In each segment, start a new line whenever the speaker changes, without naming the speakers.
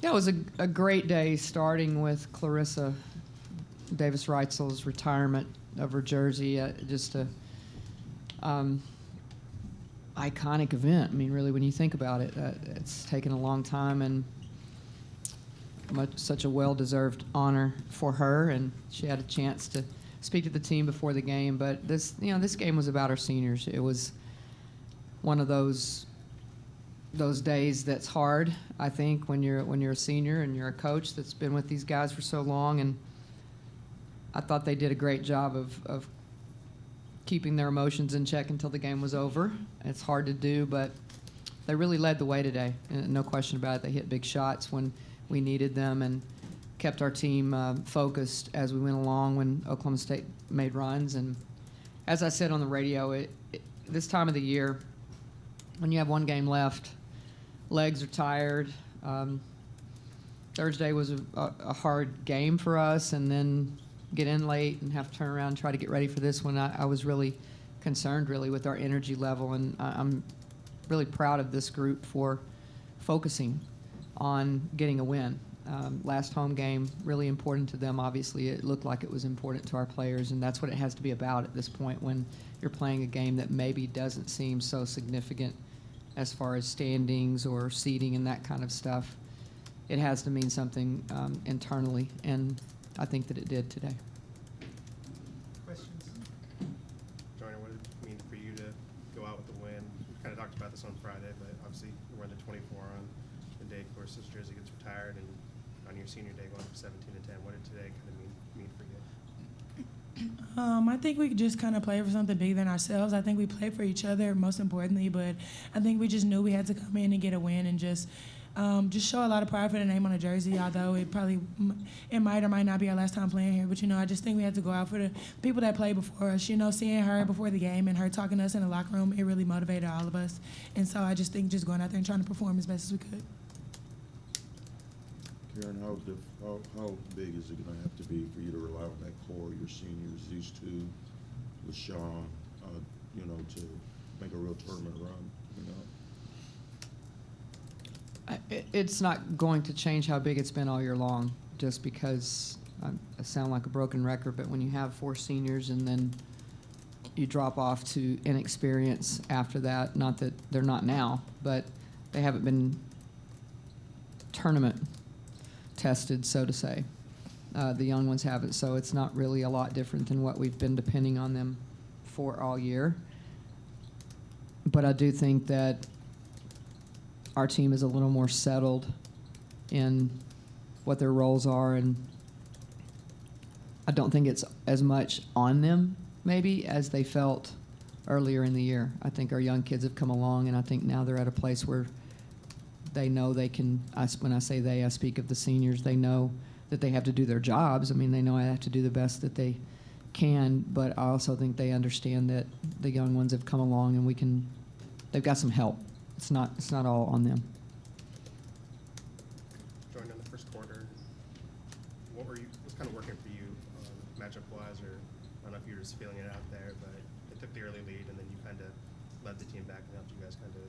Yeah, it was a great day, starting with Clarissa Davis Reitzel's retirement of her jersey. Just a iconic event. I mean, really, when you think about it, it's taken a long time and such a well-deserved honor for her. And she had a chance to speak to the team before the game. But this game was about our seniors. It was one of those days that's hard, I think, when you're a senior and you're a coach that's been with these guys for so long. And I thought they did a great job of keeping their emotions in check until the game was over. It's hard to do, but they really led the way today. No question about it. They hit big shots when we needed them and kept our team focused as we went along when Oklahoma State made runs. And as I said on the radio, this time of the year, when you have one game left, legs are tired. Thursday was a hard game for us, and then get in late and have to turn around and try to get ready for this one. I was really concerned, really, with our energy level, and I'm really proud of this group for focusing on getting a win. Last home game, really important to them. Obviously, it looked like it was important to our players, and that's what it has to be about at this point when you're playing a game that maybe doesn't seem so significant as far as standings or seeding and that kind of stuff. It has to mean something internally, and I think that it did today.
Questions?
Joyner, what did it mean for you to go out with the win? We kind of talked about this on Friday, but obviously you were in the 24 on the day, of course, this jersey gets retired, and on your senior day going from 17-10. What did today kind of mean for you?
I think we just kind of played for something bigger than ourselves. I think we played for each other, most importantly, but I think we just knew we had to come in and get a win and just show a lot of pride for the name on the jersey, although it might or might not be our last time playing here. But, I just think we had to go out for the people that played before us. Seeing her before the game and her talking to us in the locker room, it really motivated all of us. And so I just think just going out there and trying to perform as best as we could.
Karen, how big is it going to have to be for you to rely on that core, your seniors, these two, with Sean, to make a real tournament run,
It's not going to change how big it's been all year long, just because I sound like a broken record, but when you have four seniors and then you drop off to inexperience after that, not that they're not now, but they haven't been tournament tested, so to say. The young ones haven't, so it's not really a lot different than what we've been depending on them for all year. But I do think that our team is a little more settled in what their roles are, and I don't think it's as much on them maybe as they felt earlier in the year. I think our young kids have come along, and I think now they're at a place where they know they can, when I say they, I speak of the seniors, they know that they have to do their jobs. I mean, they know I have to do the best that they can, but I also think they understand that the young ones have come along and they've got some help. It's not all on them.
Joining in the first quarter, what's kind of working for you matchup-wise, or I don't know if you're just feeling it out there, but it took the early lead and then you kind of led the team back and helped you guys kind of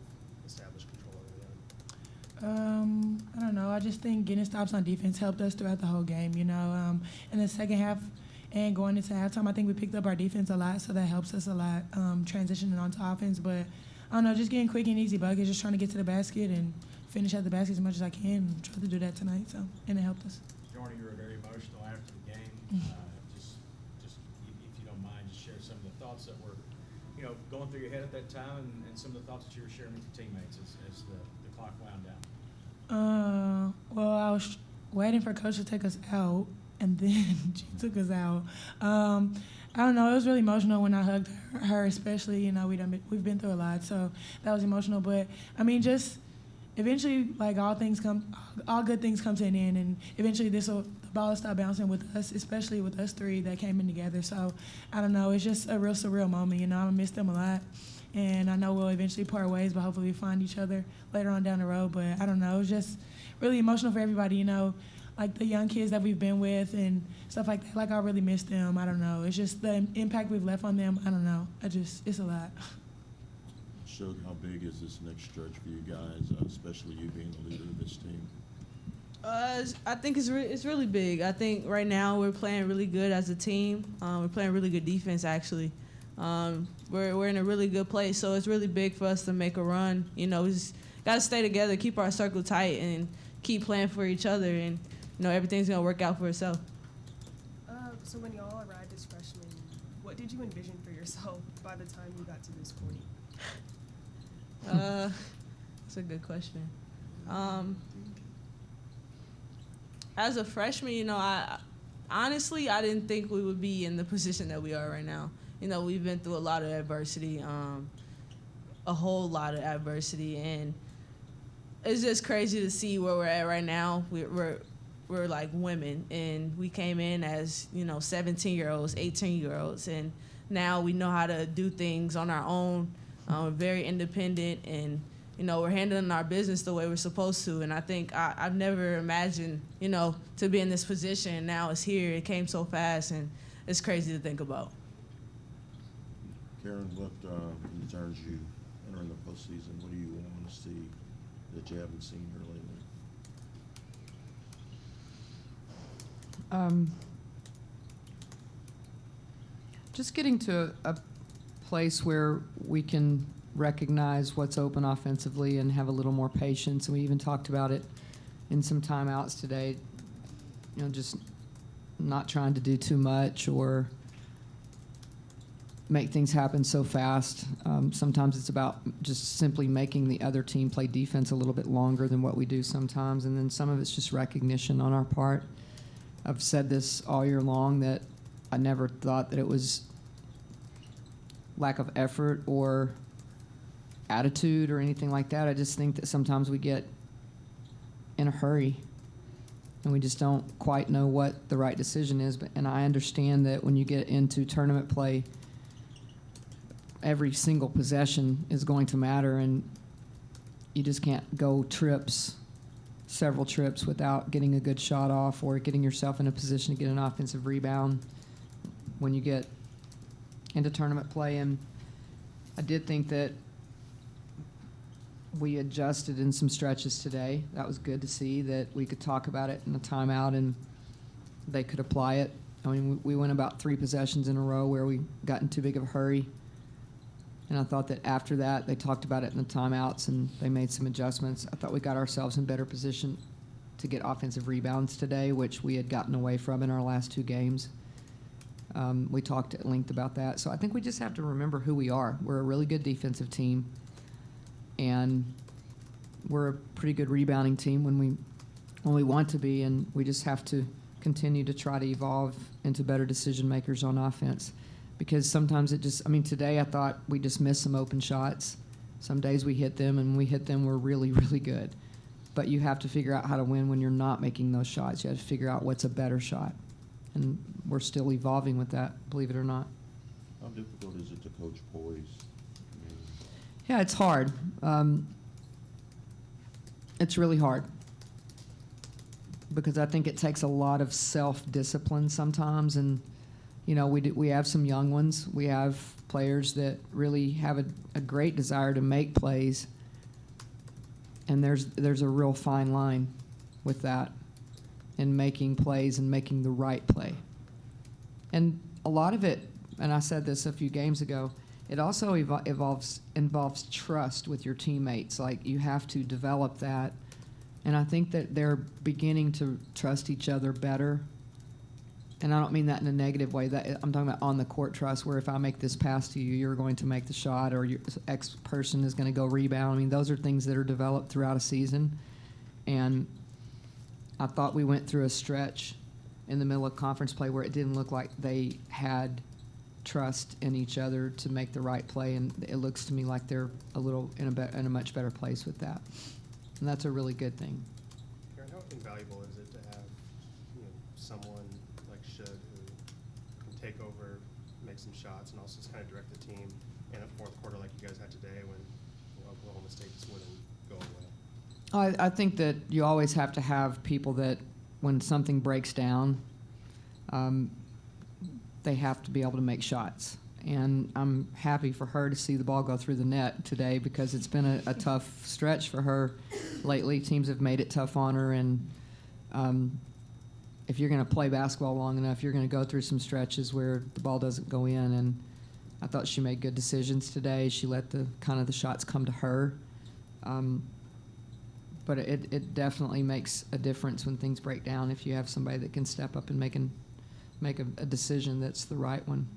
establish control over the end.
I don't know. I just think getting stops on defense helped us throughout the whole game, In the second half and going into halftime, I think we picked up our defense a lot, so that helps us a lot transitioning onto offense. But I don't know, just getting quick and easy buckets, just trying to get to the basket and finish at the basket as much as I can. And try to do that tonight, and it helped us.
Jordan, you were very emotional after the game. Just if you don't mind, just share some of the thoughts that were, going through your head at that time, and some of the thoughts that you were sharing with your teammates as the clock wound down.
Well, I was waiting for Coach to take us out, and then she took us out. I don't know. It was really emotional when I hugged her, especially. We've been through a lot, so that was emotional. But I mean, just eventually, like all good things come to an end, and eventually the ball will stop bouncing with us, especially with us three that came in together. So I don't know. It's just a real surreal moment. I'm gonna miss them a lot, and I know we'll eventually part ways, but hopefully we find each other later on down the road. But I don't know. It was just really emotional for everybody. Like the young kids that we've been with and stuff like that. Like I really miss them. I don't know. It's just the impact we've left on them. I don't know. It's a lot.
Shug, how big is this next stretch for you guys, especially you being the leader of this team?
I think it's really big. I think right now we're playing really good as a team. We're playing really good defense, actually. We're in a really good place, so it's really big for us to make a run. You know, we just got to stay together, keep our circle tight, and keep playing for each other, and you know everything's gonna work out for itself.
So when y'all arrived as freshmen, what did you envision for yourself by the time you got to this point?
That's a good question. As a freshman, you know, I honestly didn't think we would be in the position that we are right now. You know, we've been through a lot of adversity, a whole lot of adversity, and it's just crazy to see where we're at right now. We're like women, and we came in as, you know, 17-year-olds, 18-year-olds, and now we know how to do things on our own. We're very independent, and you know, we're handling our business the way we're supposed to. And I think I've never imagined, you know, to be in this position. Now it's here. It came so fast, and it's crazy to think about.
Karen, what concerns you entering the postseason? What do you want to see that you haven't seen here lately?
Just getting to a place where we can recognize what's open offensively and have a little more patience. And we even talked about it in some timeouts today, you know, just not trying to do too much or make things happen so fast. Sometimes it's about just simply making the other team play defense a little bit longer than what we do sometimes. And then some of it's just recognition on our part. I've said this all year long that I never thought that it was lack of effort or attitude or anything like that. I just think that sometimes we get in a hurry and we just don't quite know what the right decision is. And I understand that when you get into tournament play, every single possession is going to matter, and you just can't go several trips without getting a good shot off or getting yourself in a position to get an offensive rebound when you get into tournament play. And I did think that we adjusted in some stretches today. That was good to see that we could talk about it in a timeout and they could apply it. I mean, we went about 3 possessions in a row where we got in too big of a hurry. And I thought that after that, they talked about it in the timeouts and they made some adjustments. I thought we got ourselves in better position to get offensive rebounds today, which we had gotten away from in our last 2 games. We talked at length about that. So I think we just have to remember who we are. We're a really good defensive team, and we're a pretty good rebounding team when we want to be, and we just have to continue to try to evolve into better decision makers on offense. Because sometimes today I thought we just missed some open shots. Some days we hit them, and we hit them, we're really, really good. But you have to figure out how to win when you're not making those shots. You have to figure out what's a better shot. And we're still evolving with that, believe it or not.
How difficult is it to coach poise?
Yeah, it's hard. It's really hard because I think it takes a lot of self-discipline sometimes. And, you know, we have some young ones. We have players that really have a great desire to make plays. And there's a real fine line with that in making plays and making the right play. And a lot of it, and I said this a few games ago, it also involves trust with your teammates. Like, you have to develop that. And I think that they're beginning to trust each other better. And I don't mean that in a negative way. That I'm talking about on the court trust, where if I make this pass to you, you're going to make the shot, or your X person is going to go rebound. I mean, those are things that are developed throughout a season. And I thought we went through a stretch in the middle of conference play where it didn't look like they had trust in each other to make the right play, and it looks to me like they're in a much better place with that. And that's a really good thing.
Karen, how invaluable is it to have, you know, someone like Shug who can take over, make some shots, and also just kind of direct the team in a fourth quarter like you guys had today when, you know, Oklahoma State just wouldn't go away?
I think that you always have to have people that when something breaks down, they have to be able to make shots. And I'm happy for her to see the ball go through the net today, because it's been a tough stretch for her lately. Teams have made it tough on her, and if you're going to play basketball long enough, you're going to go through some stretches where the ball doesn't go in. And I thought she made good decisions today. She let the shots come to her. But it definitely makes a difference when things break down if you have somebody that can step up and make a decision that's the right one.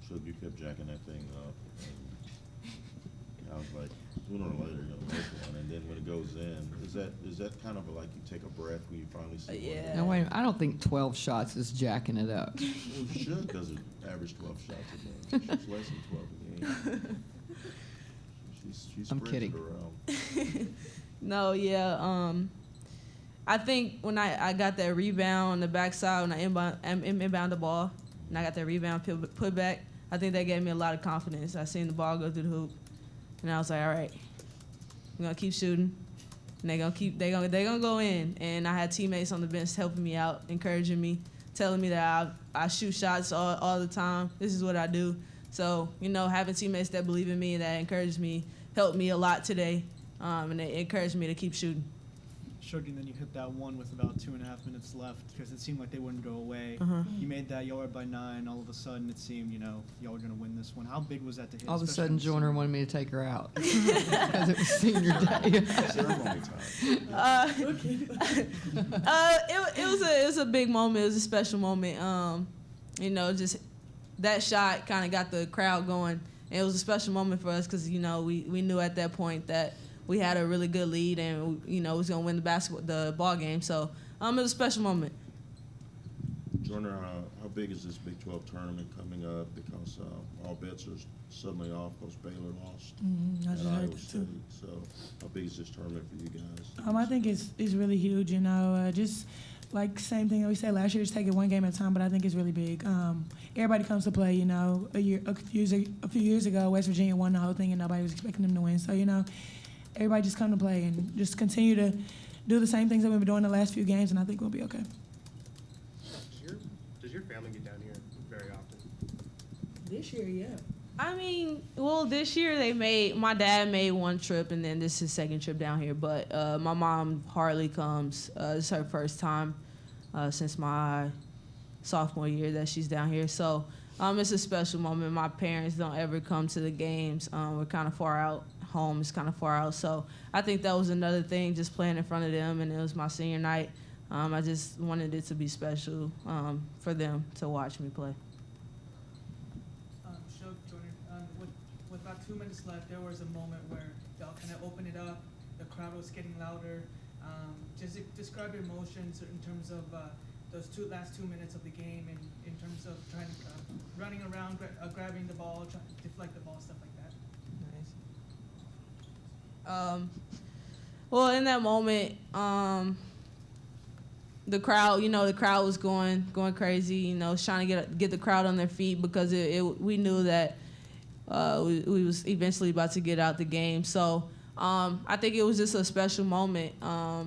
So you kept jacking that thing up, and I was like, sooner or later you're gonna make one. And then when it goes in, is that kind of like you take a breath when you finally see one?
Yeah.
Now, wait a minute, I don't think 12 shots is jacking it up.
Well, you should, because it averaged 12 shots a game. She's less than 12 a game. She
I'm
spreads
kidding.
it around.
No, yeah. I think when I got that rebound on the backside, when I inbound the ball, and I got that rebound put back, I think that gave me a lot of confidence. I seen the ball go through the hoop, and I was like, all right, we're gonna keep shooting, and they gonna go in. And I had teammates on the bench helping me out, encouraging me, telling me that I shoot shots all the time. This is what I do. So, having teammates that believe in me, that encourage me, helped me a lot today, and it encouraged me to keep shooting.
Showed you, and then you hit that one with about 2.5 minutes left because it seemed like they wouldn't go away.
Uh-huh.
You made that, y'all were by 9. All of a sudden, it seemed, y'all were going to win this one. How big was that to hit?
All of a
especially
sudden,
on the
Joyner
senior-
wanted me to take her out because it was senior day.
Ceremony time.
It was a big moment. It was a special moment. Just that shot kind of got the crowd going. And it was a special moment for us because we knew at that point that we had a really good lead and was gonna win the ball game. So it was a special moment.
Joyner, how big is this Big 12 tournament coming up? Because all bets are suddenly off because Baylor lost
I just
at
heard
Iowa
that
State.
too.
So how big is this tournament for you guys?
I think it's really huge. Just like same thing that we said last year, just take it one game at a time. But I think it's really big. Everybody comes to play. A few years ago, West Virginia won the whole thing, and nobody was expecting them to win. So everybody just come to play and just continue to do the same things that we've been doing the last few games, and I think we'll be okay.
Does your family get down here very often?
This year, yeah.
This year my dad made one trip, and then this is his second trip down here. But my mom hardly comes. This is her first time since my sophomore year that she's down here. So it's a special moment. My parents don't ever come to the games. We're kind of far out. Home is kind of far out. So I think that was another thing, just playing in front of them, and it was my senior night. I just wanted it to be special for them to watch me play.
With about 2 minutes left, there was a moment where y'all kind of opened it up. The crowd was getting louder. Just describe your emotions in terms of those last 2 minutes of the game, and in terms of trying running around, grabbing the ball, trying to deflect the ball, stuff like that.
In that moment, the crowd was going crazy. Trying to get the crowd on their feet because we knew that we was eventually about to get out the game. So I think it was just a special moment. I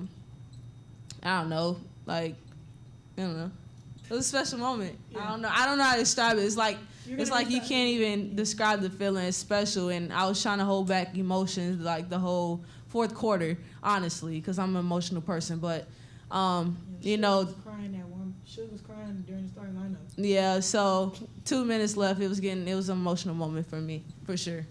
don't know. It was a special moment.
Yeah.
I don't know how to describe it. It's like you can't even describe the feeling. It's special, and I was trying to hold back emotions like the whole fourth quarter, honestly, because I'm an emotional person. But
was crying that one. She was crying during the starting lineup.
Yeah. So 2 minutes left. It was an emotional moment for me, for sure.